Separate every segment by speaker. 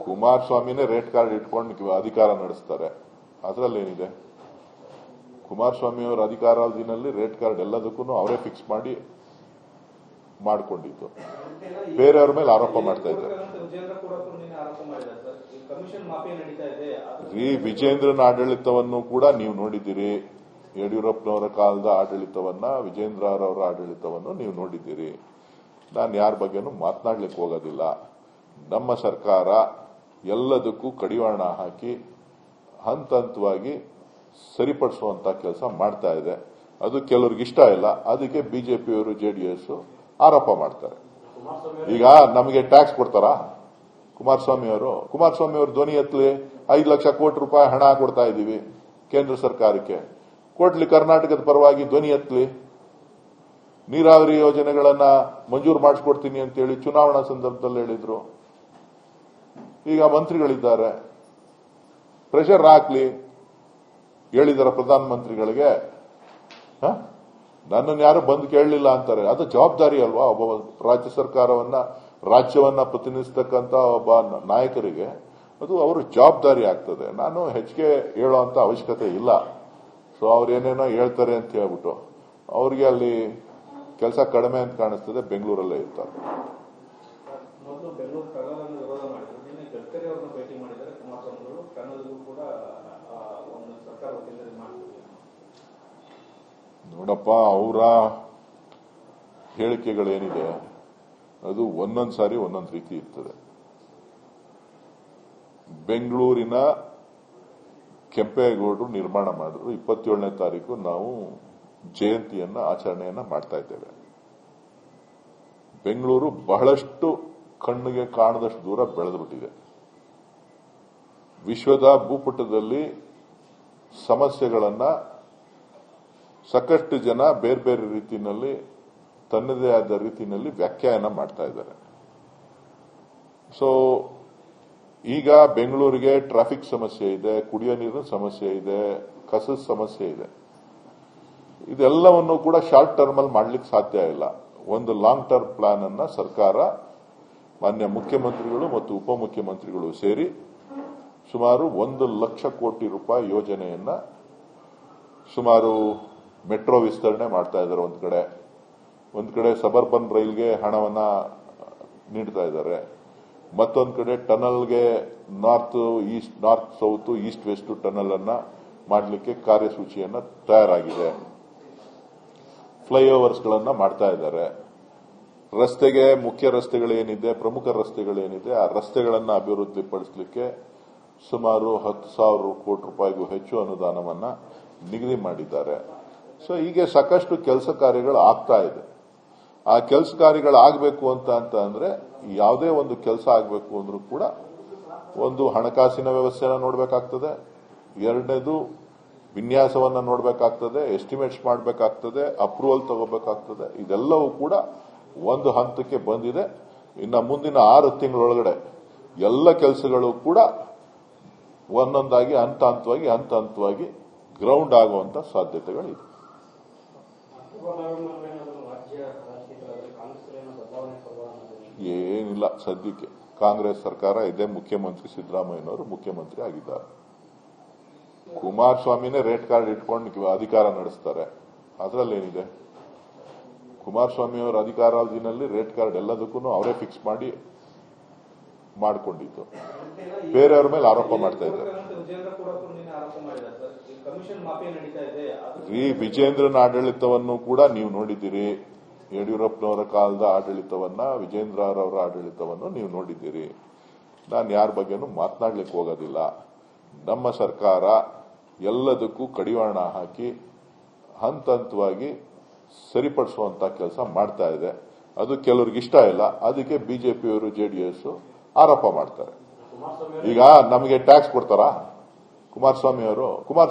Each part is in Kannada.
Speaker 1: ಕುಮಾರಸ್ವಾಮಿನೇ ರೇಟ್ ಕಾರ್ಡ್ ಇಟ್ಕೊಂಡು ಅಧಿಕಾರ ನಡೆಸ್ತಾರೆ. ಅದರಲ್ಲೇನಿದೆ? ಕುಮಾರಸ್ವಾಮಿ ಅವರ ಅಧಿಕಾರಾವಧಿನಲ್ಲಿ ರೇಟ್ ಕಾರ್ಡ್ ಎಲ್ಲದಕ್ಕೂ ಅವರೇ ಫಿಕ್ಸ್ ಮಾಡಿ ಮಾಡಿಕೊಂಡಿದ್ದು. ಬೇರೆಯವ್ರ ಮೇಲೆ ಆರೋಪ ಮಾಡ್ತಾ ಇದ್ದಾರೆ. ವಿಜೇಂದ್ರನ ಆಡಳಿತವನ್ನು ಕೂಡ ನೀವು ನೋಡಿದ್ದೀರಿ. ಯಡಿಯೂರಪ್ಪನವರ ಕಾಲದ ಆಡಳಿತವನ್ನ, ವಿಜೇಂದ್ರರವರ ಆಡಳಿತವನ್ನು ನೀವು ನೋಡಿದ್ದೀರಿ. ನಾನು ಯಾರ ಬಗ್ಗೆನೂ ಮಾತನಾಡ್ಲಿಕ್ಕೆ ಹೋಗೋದಿಲ್ಲ. ನಮ್ಮ ಸರ್ಕಾರ ಎಲ್ಲದಕ್ಕೂ ಕಡಿವಾಣ ಹಾಕಿ ಹಂತ ಹಂತವಾಗಿ ಸರಿಪಡಿಸುವಂತ ಕೆಲಸ ಮಾಡ್ತಾ ಇದೆ. ಅದು ಕೆಲವ್ರಿಗೆ ಇಷ್ಟ ಇಲ್ಲ. ಅದಕ್ಕೆ ಬಿಜೆಪಿಯವರು, ಜೆಡಿಎಸ್ ಆರೋಪ ಮಾಡ್ತಾರೆ. ಈಗ ನಮಗೆ ಟ್ಯಾಕ್ಸ್ ಕೊಡ್ತಾರಾ ಕುಮಾರಸ್ವಾಮಿ ಅವರು ಧ್ವನಿ ಎತ್ತಲಿ 5 ಲಕ್ಷ ಕೋಟಿ ರೂಪಾಯಿ ಹಣ ಕೊಡ್ತಾ ಇದ್ದೀವಿ ಕೇಂದ್ರ ಸರ್ಕಾರಕ್ಕೆ. ಕೊಡ್ಲಿ, ಕರ್ನಾಟಕದ ಪರವಾಗಿ ಧ್ವನಿ ಎತ್ತಲಿ. ನೀರಾವರಿ ಯೋಜನೆಗಳನ್ನ ಮಂಜೂರು ಮಾಡಿಸ್ಕೊಡ್ತೀನಿ ಅಂತೇಳಿ ಚುನಾವಣಾ ಸಂದರ್ಭದಲ್ಲಿ ಹೇಳಿದ್ರು. ಈಗ ಮಂತ್ರಿಗಳಿದ್ದಾರೆ, ಪ್ರೆಷರ್ ಹಾಕ್ಲಿ. ಹೇಳಿದಾರ ಪ್ರಧಾನಮಂತ್ರಿಗಳಿಗೆ? ನನ್ನನ್ನು ಯಾರು ಬಂದು ಕೇಳಲಿಲ್ಲ ಅಂತಾರೆ. ಅದು ಜವಾಬ್ದಾರಿ ಅಲ್ವಾ ಒಬ್ಬ ರಾಜ್ಯವನ್ನ ಪ್ರತಿನಿಧಿಸತಕ್ಕಂತ ಒಬ್ಬ ನಾಯಕರಿಗೆ? ಅದು ಅವ್ರ ಜವಾಬ್ದಾರಿ ಆಗ್ತದೆ. ನಾನು ಹೆಚ್ಚಿಗೆ ಹೇಳುವಂತ ಅವಶ್ಯಕತೆ ಇಲ್ಲ. ಸೊ ಅವ್ರೇನೇನೋ ಹೇಳ್ತಾರೆ ಅಂತ ಹೇಳ್ಬಿಟ್ಟು ಅವ್ರಿಗೆ ಅಲ್ಲಿ ಕೆಲಸ ಕಡಿಮೆ ಅಂತ ಕಾಣಿಸ್ತದೆ. ಬೆಂಗಳೂರಲ್ಲೇ ಇರ್ತಾರೆ. ನೋಡಪ್ಪ, ಅವರ ಹೇಳಿಕೆಗಳೇನಿದೆ ಅದು ಒಂದೊಂದು ಸಾರಿ ಒಂದೊಂದು ರೀತಿ ಇರ್ತದೆ. ಬೆಂಗಳೂರಿನ ಕೆಂಪೇಗೌಡರು ನಿರ್ಮಾಣ ಮಾಡಿದ್ರು. 27ನೇ ತಾರೀಕು ನಾವು ಜಯಂತಿಯನ್ನ ಆಚರಣೆಯನ್ನ ಮಾಡ್ತಾ ಇದ್ದೇವೆ. ಬೆಂಗಳೂರು ಬಹಳಷ್ಟು ಕಣ್ಣಿಗೆ ಕಾಣದಷ್ಟು ದೂರ ಬೆಳೆದುಬಿಟ್ಟಿದೆ. ವಿಶ್ವದ ಭೂಪಟದಲ್ಲಿ ಸಮಸ್ಯೆಗಳನ್ನ ಸಾಕಷ್ಟು ಜನ ಬೇರೆ ಬೇರೆ ರೀತಿಯಲ್ಲಿ ತನ್ನದೇ ಆದ ರೀತಿಯಲ್ಲಿ ವ್ಯಾಖ್ಯಾನ ಮಾಡ್ತಾ ಇದ್ದಾರೆ. ಸೊ ಈಗ ಬೆಂಗಳೂರಿಗೆ ಟ್ರಾಫಿಕ್ ಸಮಸ್ಯೆ ಇದೆ, ಕುಡಿಯೋ ನೀರಿನ ಸಮಸ್ಯೆ ಇದೆ, ಕಸದ ಸಮಸ್ಯೆ ಇದೆ. ಇದೆಲ್ಲವನ್ನು ಕೂಡ ಶಾರ್ಟ್ ಟರ್ಮ್ ಅಲ್ಲಿ ಮಾಡ್ಲಿಕ್ಕೆ ಸಾಧ್ಯ ಇಲ್ಲ. ಒಂದು ಲಾಂಗ್ ಟರ್ಮ್ ಪ್ಲಾನ್ ಅನ್ನ ಸರ್ಕಾರ, ಮಾನ್ಯ ಮುಖ್ಯಮಂತ್ರಿಗಳು ಮತ್ತು ಉಪಮುಖ್ಯಮಂತ್ರಿಗಳು ಸೇರಿ ಸುಮಾರು 1 ಲಕ್ಷ ಕೋಟಿ ರೂಪಾಯಿ ಯೋಜನೆಯನ್ನ, ಸುಮಾರು ಮೆಟ್ರೋ ವಿಸ್ತರಣೆ ಮಾಡ್ತಾ ಇದ್ದಾರೆ. ಒಂದ್ ಕಡೆ ಸಬರ್ಬನ್ ರೈಲ್ಗೆ ಹಣವನ್ನ ನೀಡ್ತಾ ಇದ್ದಾರೆ. ಮತ್ತೊಂದು ಕಡೆ ಟನಲ್ಗೆ north south, east west tunnel ಅನ್ನ ಮಾಡಲಿಕ್ಕೆ ಕಾರ್ಯಸೂಚಿಯನ್ನ ತಯಾರಾಗಿದೆ. ಫ್ಲೈಓವರ್ಸ್ ಗಳನ್ನ ಮಾಡ್ತಾ ಇದ್ದಾರೆ. ರಸ್ತೆಗೆ ಮುಖ್ಯ ರಸ್ತೆಗಳೇನಿದೆ, ಪ್ರಮುಖ ರಸ್ತೆಗಳೇನಿದೆ, ಆ ರಸ್ತೆಗಳನ್ನ ಅಭಿವೃದ್ಧಿಪಡಿಸಲಿಕ್ಕೆ ಸುಮಾರು 10,000 ಕೋಟಿ ರೂಪಾಯಿಗೂ ಹೆಚ್ಚು ಅನುದಾನವನ್ನ ನಿಗದಿ ಮಾಡಿದ್ದಾರೆ. ಸೊ ಹೀಗೆ ಸಾಕಷ್ಟು ಕೆಲಸ ಕಾರ್ಯಗಳು ಆಗ್ತಾ ಇದೆ. ಆ ಕೆಲಸ ಕಾರ್ಯಗಳು ಆಗಬೇಕು ಅಂತ ಅಂದ್ರೆ ಯಾವುದೇ ಒಂದು ಕೆಲಸ ಆಗಬೇಕು ಅಂದ್ರೂ ಕೂಡ ಒಂದು ಹಣಕಾಸಿನ ವ್ಯವಸ್ಥೆನ ನೋಡಬೇಕಾಗ್ತದೆ. ಎರಡನೇದು ವಿನ್ಯಾಸವನ್ನ ನೋಡಬೇಕಾಗ್ತದೆ, ಎಸ್ಟಿಮೇಟ್ಸ್ ಮಾಡಬೇಕಾಗ್ತದೆ, ಅಪ್ರೂವಲ್ ತಗೋಬೇಕಾಗ್ತದೆ. ಇದೆಲ್ಲವೂ ಕೂಡ ಒಂದು ಹಂತಕ್ಕೆ ಬಂದಿದೆ. ಇನ್ನು ಮುಂದಿನ 6 ತಿಂಗಳೊಳಗಡೆ ಎಲ್ಲ ಕೆಲಸಗಳು ಕೂಡ ಒಂದೊಂದಾಗಿ ಹಂತ ಹಂತವಾಗಿ ಗ್ರೌಂಡ್ ಆಗುವಂತ ಸಾಧ್ಯತೆಗಳಿದೆ. ಏನಿಲ್ಲ, ಸದ್ಯಕ್ಕೆ ಕಾಂಗ್ರೆಸ್ ಸರ್ಕಾರ ಇದೆ. ಮುಖ್ಯಮಂತ್ರಿ ಸಿದ್ದರಾಮಯ್ಯನವರು ಮುಖ್ಯಮಂತ್ರಿ ಆಗಿದ್ದಾರೆ. ಕುಮಾರಸ್ವಾಮಿನೇ ರೇಟ್ ಕಾರ್ಡ್ ಇಟ್ಕೊಂಡು ಅಧಿಕಾರ ನಡೆಸ್ತಾರೆ. ಅದರಲ್ಲೇನಿದೆ? ಕುಮಾರಸ್ವಾಮಿ ಅವರ ಅಧಿಕಾರಾವಧಿನಲ್ಲಿ ರೇಟ್ ಕಾರ್ಡ್ ಎಲ್ಲದಕ್ಕೂ ಅವರೇ ಫಿಕ್ಸ್ ಮಾಡಿ ಮಾಡಿಕೊಂಡಿದ್ದು. ಬೇರೆಯವ್ರ ಮೇಲೆ ಆರೋಪ ಮಾಡ್ತಾ ಇದ್ದಾರೆ. ವಿಜೇಂದ್ರನ ಆಡಳಿತವನ್ನು ಕೂಡ ನೀವು ನೋಡಿದ್ದೀರಿ. ಯಡಿಯೂರಪ್ಪನವರ ಕಾಲದ ಆಡಳಿತವನ್ನ, ವಿಜೇಂದ್ರರವರ ಆಡಳಿತವನ್ನು ನೀವು ನೋಡಿದ್ದೀರಿ. ನಾನು ಯಾರ ಬಗ್ಗೆನೂ ಮಾತನಾಡ್ಲಿಕ್ಕೆ ಹೋಗೋದಿಲ್ಲ. ನಮ್ಮ ಸರ್ಕಾರ ಎಲ್ಲದಕ್ಕೂ ಕಡಿವಾಣ ಹಾಕಿ ಹಂತ ಹಂತವಾಗಿ ಸರಿಪಡಿಸುವಂತ ಕೆಲಸ ಮಾಡ್ತಾ ಇದೆ. ಅದು ಕೆಲವ್ರಿಗೆ ಇಷ್ಟ ಇಲ್ಲ. ಅದಕ್ಕೆ ಬಿಜೆಪಿಯವರು, ಜೆಡಿಎಸ್ ಆರೋಪ ಮಾಡ್ತಾರೆ. ಈಗ ನಮಗೆ ಟ್ಯಾಕ್ಸ್ ಕೊಡ್ತಾರಾ ಕುಮಾರಸ್ವಾಮಿ ಅವರು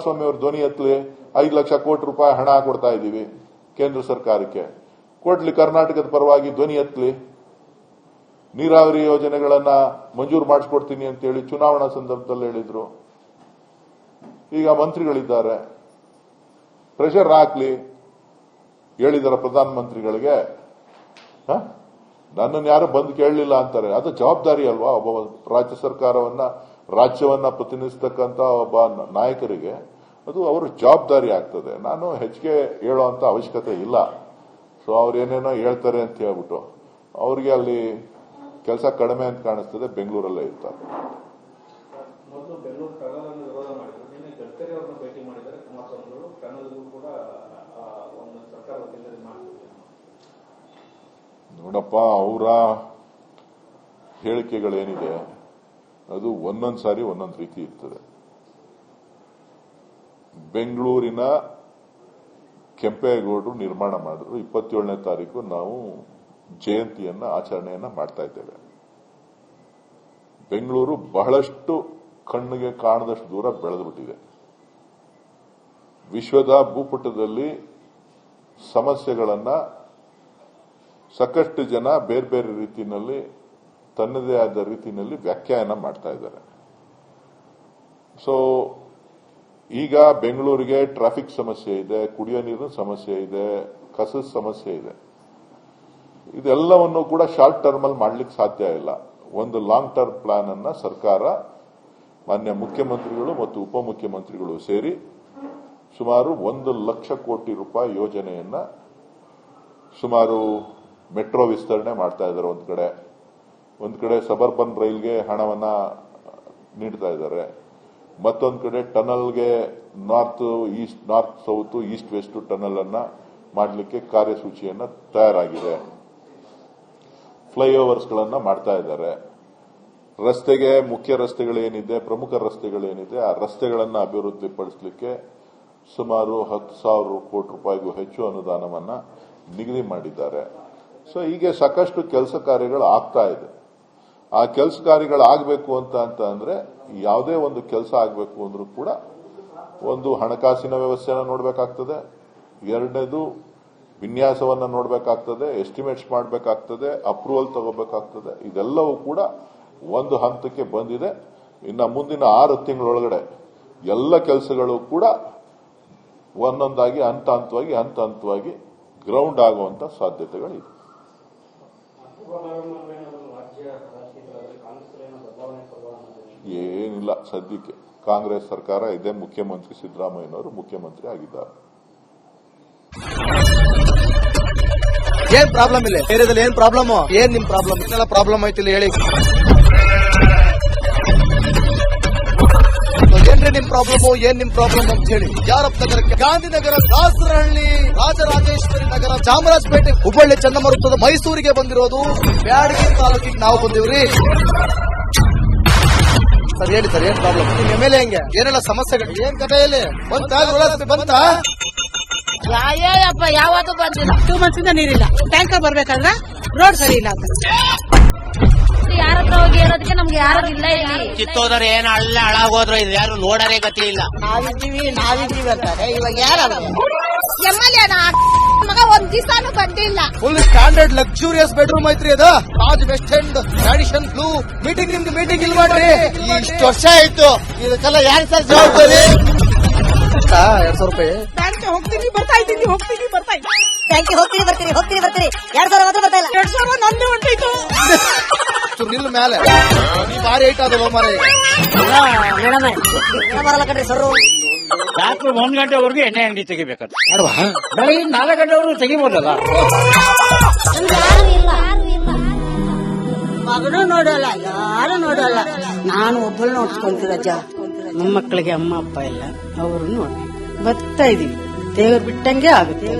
Speaker 1: ಧ್ವನಿ ಎತ್ತಲಿ 5 ಲಕ್ಷ ಕೋಟಿ ರೂಪಾಯಿ ಹಣ ಕೊಡ್ತಾ ಇದ್ದೀವಿ ಕೇಂದ್ರ ಸರ್ಕಾರಕ್ಕೆ. ಕೊಡ್ಲಿ, ಕರ್ನಾಟಕದ ಪರವಾಗಿ ಧ್ವನಿ ಎತ್ತಲಿ. ನೀರಾವರಿ ಯೋಜನೆಗಳನ್ನ ಮಂಜೂರು ಮಾಡಿಸ್ಕೊಡ್ತೀನಿ ಅಂತೇಳಿ ಚುನಾವಣಾ ಸಂದರ್ಭದಲ್ಲಿ ಹೇಳಿದ್ರು. ಈಗ ಮಂತ್ರಿಗಳಿದ್ದಾರೆ, ಪ್ರೆಷರ್ ಹಾಕ್ಲಿ. ಹೇಳಿದಾರ ಪ್ರಧಾನಮಂತ್ರಿಗಳಿಗೆ? ನನ್ನನ್ನು ಯಾರು ಬಂದು ಕೇಳಲಿಲ್ಲ ಅಂತಾರೆ. ಅದು ಜವಾಬ್ದಾರಿ ಅಲ್ವಾ ಒಬ್ಬ ರಾಜ್ಯವನ್ನ ಪ್ರತಿನಿಧಿಸ್ತಕ್ಕಂಥ ಒಬ್ಬ ನಾಯಕರಿಗೆ ಅದು ಅವ್ರ ಜವಾಬ್ದಾರಿ ಆಗ್ತದೆ. ನಾನು ಹೆಚ್ಚಿಗೆ ಹೇಳುವಂತ ಅವಶ್ಯಕತೆ ಇಲ್ಲ. ಸೊ ಅವ್ರೇನೇನೋ ಹೇಳ್ತಾರೆ ಅಂತ ಹೇಳ್ಬಿಟ್ಟು ಅವ್ರಿಗೆ ಅಲ್ಲಿ ಕೆಲಸ ಕಡಿಮೆ ಅಂತ ಕಾಣಿಸ್ತದೆ, ಬೆಂಗಳೂರಲ್ಲೇ ಇರ್ತಾರೆ. ನೋಡಪ್ಪ, ಅವರ ಹೇಳಿಕೆಗಳೇನಿದೆ ಅದು ಒಂದೊಂದು ಸಾರಿ ಒಂದೊಂದು ರೀತಿ ಇರ್ತದೆ. ಬೆಂಗಳೂರಿನ ಕೆಂಪೇಗೌಡರು ನಿರ್ಮಾಣ ಮಾಡಿದ್ರು. 27ನೇ ತಾರೀಕು ನಾವು ಜಯಂತಿಯನ್ನ ಆಚರಣೆಯನ್ನ ಮಾಡ್ತಾ ಇದ್ದೇವೆ. ಬೆಂಗಳೂರು ಬಹಳಷ್ಟು ಕಣ್ಣಿಗೆ ಕಾಣದಷ್ಟು ದೂರ ಬೆಳೆದುಬಿಟ್ಟಿದೆ. ವಿಶ್ವದ ಭೂಪಟದಲ್ಲಿ ಸಮಸ್ಯೆಗಳನ್ನ ಸಾಕಷ್ಟು ಜನ ಬೇರೆ ಬೇರೆ ರೀತಿಯಲ್ಲಿ ತನ್ನದೇ ಆದ ರೀತಿಯಲ್ಲಿ ವ್ಯಾಖ್ಯಾನ ಮಾಡ್ತಾ ಇದ್ದಾರೆ. ಸೊ ಈಗ ಬೆಂಗಳೂರಿಗೆ ಟ್ರಾಫಿಕ್ ಸಮಸ್ಯೆ ಇದೆ, ಕುಡಿಯೋ ನೀರಿನ ಸಮಸ್ಯೆ ಇದೆ, ಕಸದ ಸಮಸ್ಯೆ ಇದೆ. ಇದೆಲ್ಲವನ್ನು ಕೂಡ ಶಾರ್ಟ್ ಟರ್ಮ್ ಅಲ್ಲಿ ಮಾಡ್ಲಿಕ್ಕೆ ಸಾಧ್ಯ ಇಲ್ಲ. ಒಂದು ಲಾಂಗ್ ಟರ್ಮ್ ಪ್ಲಾನ್ ಅನ್ನ ಸರ್ಕಾರ, ಮಾನ್ಯ ಮುಖ್ಯಮಂತ್ರಿಗಳು ಮತ್ತು ಉಪಮುಖ್ಯಮಂತ್ರಿಗಳು ಸೇರಿ ಸುಮಾರು 1 ಲಕ್ಷ ಕೋಟಿ ರೂಪಾಯಿ ಯೋಜನೆಯನ್ನ ಸುಮಾರು ಮೆಟ್ರೋ ವಿಸ್ತರಣೆ ಮಾಡ್ತಾ ಇದ್ದಾರೆ. ಒಂದ್ ಕಡೆ ಸಬರ್ಬನ್ ರೈಲ್ಗೆ ಹಣವನ್ನ ನೀಡ್ತಾ ಇದ್ದಾರೆ, ಮತ್ತೊಂದು ಕಡೆ ಟನಲ್ಗೆ north south east west tunnel ಅನ್ನ ಮಾಡಲಿಕ್ಕೆ ಕಾರ್ಯಸೂಚಿಯನ್ನ ತಯಾರಾಗಿದೆ. ಫ್ಲೈಓವರ್ಸ್ ಗಳನ್ನ ಮಾಡ್ತಾ ಇದ್ದಾರೆ. ರಸ್ತೆಗೆ ಮುಖ್ಯ ರಸ್ತೆಗಳೇನಿದೆ, ಪ್ರಮುಖ ರಸ್ತೆಗಳೇನಿದೆ, ಆ ರಸ್ತೆಗಳನ್ನ ಅಭಿವೃದ್ಧಿಪಡಿಸಲಿಕ್ಕೆ ಸುಮಾರು 10,000 ಕೋಟಿ ರೂಪಾಯಿಗೂ ಹೆಚ್ಚು ಅನುದಾನವನ್ನ ನಿಗದಿ ಮಾಡಿದ್ದಾರೆ. ಸೊ ಹೀಗೆ ಸಾಕಷ್ಟು ಕೆಲಸ ಕಾರ್ಯಗಳು ಆಗ್ತಾ ಇದೆ. ಆ ಕೆಲಸ ಕಾರ್ಯಗಳು ಆಗಬೇಕು ಅಂತ ಅಂದ್ರೆ ಯಾವುದೇ ಒಂದು ಕೆಲಸ ಆಗಬೇಕು ಅಂದ್ರೂ ಕೂಡ ಒಂದು ಹಣಕಾಸಿನ ವ್ಯವಸ್ಥೆನ ನೋಡಬೇಕಾಗ್ತದೆ, ಎರಡನೇದು ವಿನ್ಯಾಸವನ್ನ ನೋಡಬೇಕಾಗ್ತದೆ, ಎಸ್ಟಿಮೇಟ್ಸ್ ಮಾಡಬೇಕಾಗ್ತದೆ, ಅಪ್ರೂವಲ್ ತಗೋಬೇಕಾಗ್ತದೆ. ಇದೆಲ್ಲವೂ ಕೂಡ ಒಂದು ಹಂತಕ್ಕೆ ಬಂದಿದೆ. ಇನ್ನು ಮುಂದಿನ 6 ತಿಂಗಳೊಳಗಡೆ ಎಲ್ಲ ಕೆಲಸಗಳು ಕೂಡ ಒಂದೊಂದಾಗಿ ಹಂತ ಹಂತವಾಗಿ ಗ್ರೌಂಡ್ ಆಗುವಂತ ಸಾಧ್ಯತೆಗಳಿದೆ. ಏನಿಲ್ಲ, ಸದ್ಯಕ್ಕೆ ಕಾಂಗ್ರೆಸ್ ಸರ್ಕಾರ ಇದೆ. ಮುಖ್ಯಮಂತ್ರಿ ಸಿದ್ದರಾಮಯ್ಯನವರು ಮುಖ್ಯಮಂತ್ರಿ ಆಗಿದ್ದಾರೆ.
Speaker 2: ಏನ್ ಪ್ರಾಬ್ಲಮ್ ಇಲ್ಲ ಏರಿಯಾದಲ್ಲಿ? ಏನ್ ಪ್ರಾಬ್ಲಮ್? ಏನ್ ನಿಮ್ ಪ್ರಾಬ್ಲಮ್? ಇದೆಲ್ಲ ಪ್ರಾಬ್ಲಮ್ ಆಯ್ತಿಲ್ಲ ಹೇಳಿ. ಏನ್ರಿ ನಿಮ್ ಪ್ರಾಬ್ಲಮ್? ಏನ್ ನಿಮ್ ಪ್ರಾಬ್ಲಮ್ ಅಂತ ಹೇಳಿ. ಯಾರಪ್ಪ ನಗರಕ್ಕೆ? ಗಾಂಧಿನಗರ, ದಾಸರಹಳ್ಳಿ, ರಾಜರಾಜೇಶ್ವರಿ ನಗರ, ಚಾಮರಾಜಪೇಟೆ, ಹುಬ್ಬಳ್ಳಿ, ಚನ್ನಮರುತ್ತದ, ಮೈಸೂರಿಗೆ ಬಂದಿರೋದು. ಬ್ಯಾಡಗಿ ತಾಲೂಕಿಗೆ ನಾವು ಬಂದಿವ್ರಿ. ಸರ್ ಹೇಳಿ ಸರ್, ಏನ್ ಪ್ರಾಬ್ಲಮ್? ನಿಮ್ ಎಮ್ಎಲ್ಎ ಹೆಂಗೆ? ಏನೆಲ್ಲ ಸಮಸ್ಯೆಗಳು? ಏನ್ ಕಥೆ ಇಲ್ಲಿ ಬಂತ?
Speaker 3: ಯಾವಪ್ಪ ಯಾವತ್ತೂ ಬಂದಿಲ್ಲ. 2 months ಇಂದ ನೀರಿಲ್ಲ. ಟ್ಯಾಂಕರ್ ಬರ್ಬೇಕಾದ್ರೆ ರೋಡ್ ಸರಿ ಇಲ್ಲ ಅಂತ ಯಾರತ್ರ ಹೋಗಿ ಇರೋದಕ್ಕೆ ನಮ್ಗೆ ಯಾರು ಇಲ್ಲ. ಇಲ್ಲಿ
Speaker 4: ಕಿತ್ತೋದ್ರೆ ಏನ್ ಹಾಳಾಗೋದ್ರು ಇದು ಯಾರು ನೋಡರೇ ಗತಿ ಇಲ್ಲ.
Speaker 3: ನಾವಿದ್ದೀವಿ ಅಂತಾರೆ. ಇವಾಗ ಯಾರ ಎಮ್ಎಲ್ಎ ಮಗ ಒಂದ್ ದಿವಸನೂ ಬಂದಿಲ್ಲ.
Speaker 2: ಫುಲ್ ಸ್ಟ್ಯಾಂಡರ್ಡ್ ಲಕ್ಸುರಿಯಸ್ ಬೆಡ್ರೂಮ್ ಐತ್ರಿ ಅದು. Taj West End tradition blue. Meeting ನಿಮ್ದು ಮೀಟಿಂಗ್ ಇಲ್ ಮಾಡ್ರಿ.
Speaker 4: ಇಷ್ಟು ವರ್ಷ ಆಯ್ತು, ಇದಕ್ಕೆಲ್ಲ ಯಾರು ಸರ್ ಜವಾಬ್ದಾರಿ?
Speaker 2: 2,000 ರೂಪಾಯಿ
Speaker 3: ಬ್ಯಾಂಕ್ಗೆ ಹೋಗ್ತೀನಿ ಬರ್ತಾ ಇದ್ದೀನಿ.
Speaker 5: ಬ್ಯಾಂಕ್ಗೆ ಹೋಗ್ತೀನಿ ಬರ್ತೀನಿ 2,000 ಮಾತ್ರ ಬರ್ತಾ ಇಲ್ಲ.
Speaker 3: 2,000 ನಂದು ಹೊಂಟೈತು.
Speaker 2: ನಿಲ್ ಮೇಲೆ ಭಾರಿ ಐಟ್ ಅದು ಮಾರ.
Speaker 5: ಬರಲ್ಲ ಕಣ್ರಿ ಸರ್.
Speaker 4: ರಾತ್ರಿ 1 ಗಂಟೆವರೆಗೂ ಎಣ್ಣೆ ಅಂಗಡಿ ತೆಗಿಬೇಕಾದ್ರೆ ಬೆಳಗ್ಗೆ 4 ಗಂಟೆವರೆಗೂ ತೆಗಿಬೋದಲ್ಲ.
Speaker 5: ಮಗನೂ ನೋಡಲ್ಲ, ಯಾರು ನೋಡಲ್ಲ. ನಾನು ಒಬ್ಬಳು ನೋಡ್ಸ್ಕೊಂತೀರಜ್ಜ. ನಮ್ಮ ಮಕ್ಕಳಿಗೆ ಅಮ್ಮ ಅಪ್ಪ ಇಲ್ಲ, ಅವರು ನೋಡಿ ಬರ್ತಾ ಇದೀವಿ. ದೇವ್ರು ಬಿಟ್ಟಂಗೆ ಆಗುತ್ತೆ.